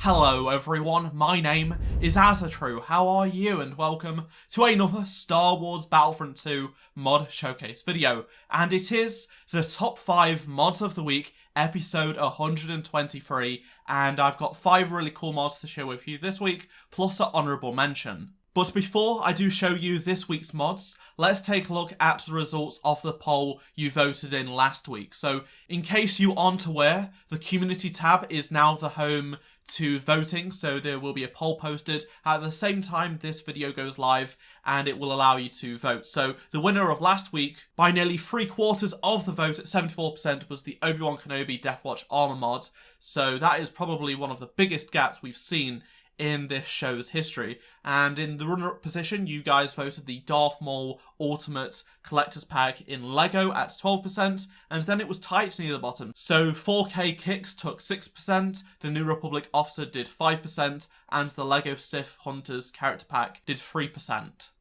Hello everyone, my name is DAZassassin. How are you? And welcome to another Star Wars Battlefront 2 mod showcase video. And it is the top 5 mods of the week, episode 123, and I've got 5 really cool mods to share with you this week, plus an honourable mention. But before I do show you this week's mods, let's take a look at the results of the poll you voted in last week. So, in case you aren't aware, the community tab is now the home to voting, so there will be a poll posted at the same time this video goes live, and it will allow you to vote. So, the winner of last week, by nearly 3/4 of the vote at 74%, was the Obi-Wan Kenobi Deathwatch Armor mod. So that is probably one of the biggest gaps we've seen in this show's history. And in the runner-up position, you guys voted the Darth Maul Ultimate Collector's Pack in Lego at 12%, and then it was tight near the bottom. So 4K Kicks took 6%, the New Republic Officer did 5%, and the Lego Sith Hunters Character Pack did 3%.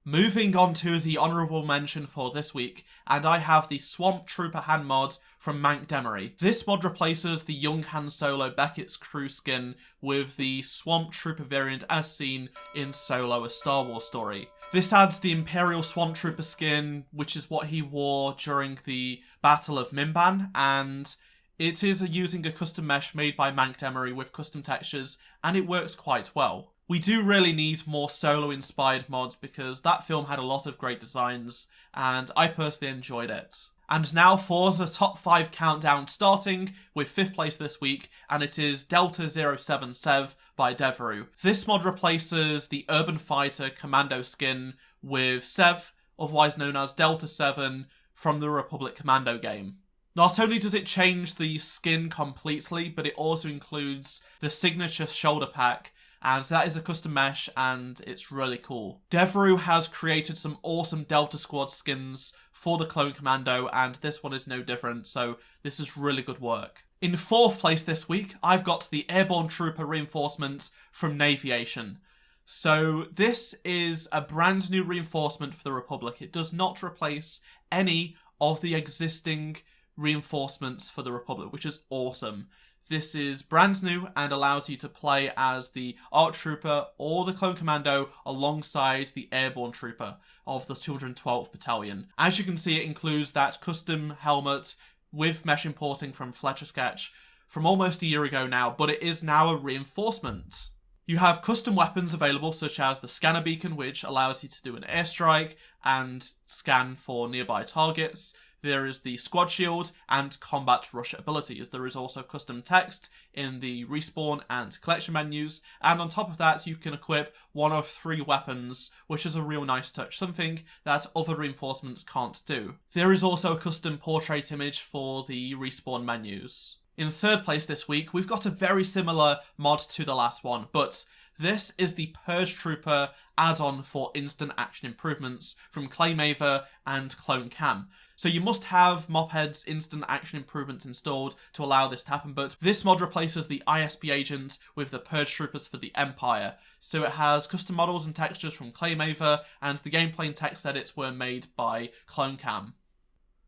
Moving on to the honourable mention for this week, and I have the Swamp Trooper hand mod from MankDemery. This mod replaces the young Han Solo Beckett's crew skin with the Swamp Trooper variant as seen in Solo: A Star Wars Story. This adds the Imperial Swamp Trooper skin, which is what he wore during the Battle of Mimban, and it is using a custom mesh made by MankDemery with custom textures, and it works quite well. We do really need more Solo-inspired mods because that film had a lot of great designs, and I personally enjoyed it. And now for the top 5 countdown, starting with 5th place this week, and it is Delta-07 Sev by Deveroux. This mod replaces the Urban Fighter Commando skin with Sev, otherwise known as Delta-7, from the Republic Commando game. Not only does it change the skin completely, but it also includes the signature shoulder pack, and that is a custom mesh, and it's really cool. Deveroux has created some awesome Delta Squad skins for the Clone Commando, and this one is no different, so this is really good work. In 4th place this week, I've got the Airborne Trooper reinforcement from NAaviation. So this is a brand new reinforcement for the Republic. It does not replace any of the existing reinforcements for the Republic, which is awesome. This is brand new and allows you to play as the ARC Trooper or the Clone Commando alongside the Airborne Trooper of the 212th Battalion. As you can see, it includes that custom helmet with mesh importing from Fletcher Sketch from almost a year ago now, but it is now a reinforcement. You have custom weapons available such as the scanner beacon, which allows you to do an airstrike and scan for nearby targets. There is the squad shield and combat rush abilities. There is also custom text in the respawn and collection menus, and on top of that you can equip one of 3 weapons, which is a real nice touch, something that other reinforcements can't do. There is also a custom portrait image for the respawn menus. In 3rd place this week, we've got a very similar mod to the last one, but this is the Purge Trooper add-on for instant action improvements from Claymaver and Clone Cam. So you must have Mophead's instant action improvements installed to allow this to happen, but this mod replaces the ISB agent with the Purge Troopers for the Empire. So it has custom models and textures from Claymaver, and the gameplay and text edits were made by Clone Cam.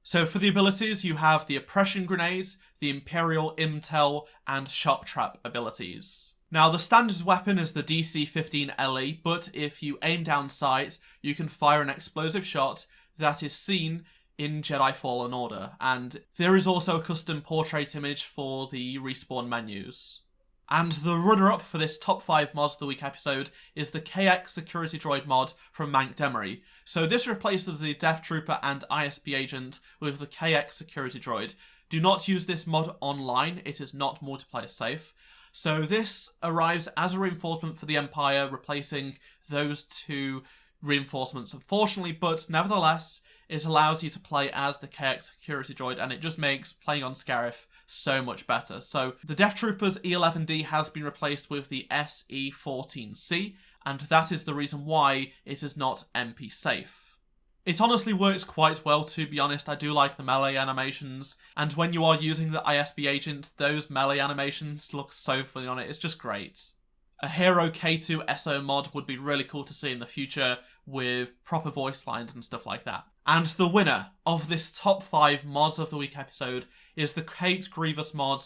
So for the abilities, you have the Oppression Grenade, the Imperial Intel, and Shock Trap abilities. Now, the standard weapon is the DC-15 LE, but if you aim down sight, you can fire an explosive shot that is seen in Jedi Fallen Order, and there is also a custom portrait image for the respawn menus. And the runner-up for this top 5 mods of the week episode is the KX Security Droid mod from MankDemery. So this replaces the Death Trooper and ISB agent with the KX Security Droid. Do not use this mod online, it is not multiplayer safe. So this arrives as a reinforcement for the Empire, replacing those 2 reinforcements unfortunately, but nevertheless, it allows you to play as the KX Security Droid, and it just makes playing on Scarif so much better. So the Death Trooper's E11D has been replaced with the SE14C, and that is the reason why it is not MP safe. It honestly works quite well, to be honest. I do like the melee animations, and when you are using the ISB agent, those melee animations look so funny on it. It's just great. A Hero K2 SO mod would be really cool to see in the future with proper voice lines and stuff like that. And the winner of this top 5 mods of the week episode is the Kate Grievous mod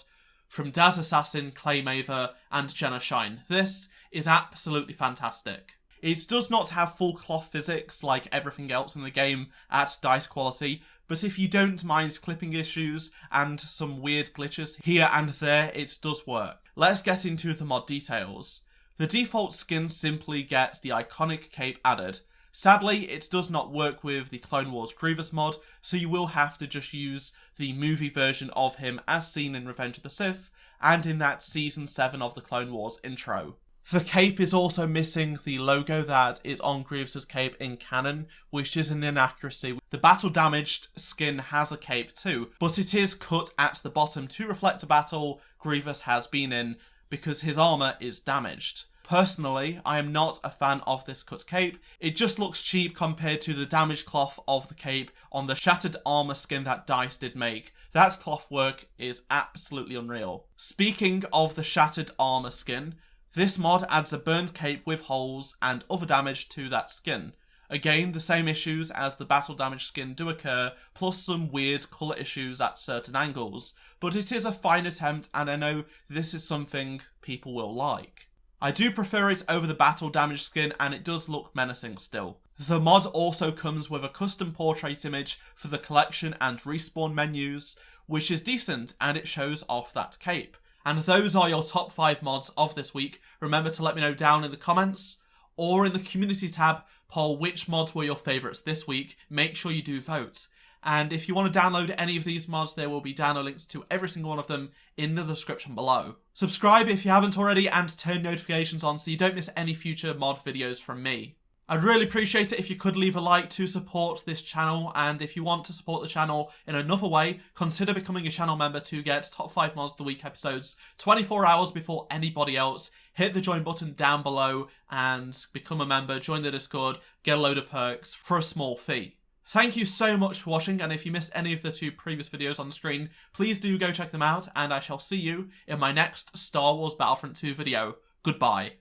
from DAZassassin, Claymaver, and Jenna Shine. This is absolutely fantastic. It does not have full cloth physics like everything else in the game at dice quality, but if you don't mind clipping issues and some weird glitches here and there, it does work. Let's get into the mod details. The default skin simply gets the iconic cape added. Sadly, it does not work with the Clone Wars Grievous mod, so you will have to just use the movie version of him as seen in Revenge of the Sith and in that Season 7 of the Clone Wars intro. The cape is also missing the logo that is on Grievous's cape in canon, which is an inaccuracy. The battle damaged skin has a cape too, but it is cut at the bottom to reflect a battle Grievous has been in because his armour is damaged. Personally, I am not a fan of this cut cape. It just looks cheap compared to the damaged cloth of the cape on the shattered armour skin that DICE did make. That cloth work is absolutely unreal. Speaking of the shattered armour skin, this mod adds a burned cape with holes and other damage to that skin. Again, the same issues as the battle damage skin do occur, plus some weird colour issues at certain angles, but it is a fine attempt and I know this is something people will like. I do prefer it over the battle damage skin and it does look menacing still. The mod also comes with a custom portrait image for the collection and respawn menus, which is decent and it shows off that cape. And those are your top 5 mods of this week. Remember to let me know down in the comments or in the community tab, poll which mods were your favourites this week. Make sure you do vote. And if you want to download any of these mods, there will be download links to every single one of them in the description below. Subscribe if you haven't already and turn notifications on so you don't miss any future mod videos from me. I'd really appreciate it if you could leave a like to support this channel, and if you want to support the channel in another way, consider becoming a channel member to get top 5 mods of the week episodes 24 hours before anybody else. Hit the join button down below and become a member, join the Discord, get a load of perks for a small fee. Thank you so much for watching, and if you missed any of the 2 previous videos on the screen, please do go check them out, and I shall see you in my next Star Wars Battlefront 2 video. Goodbye.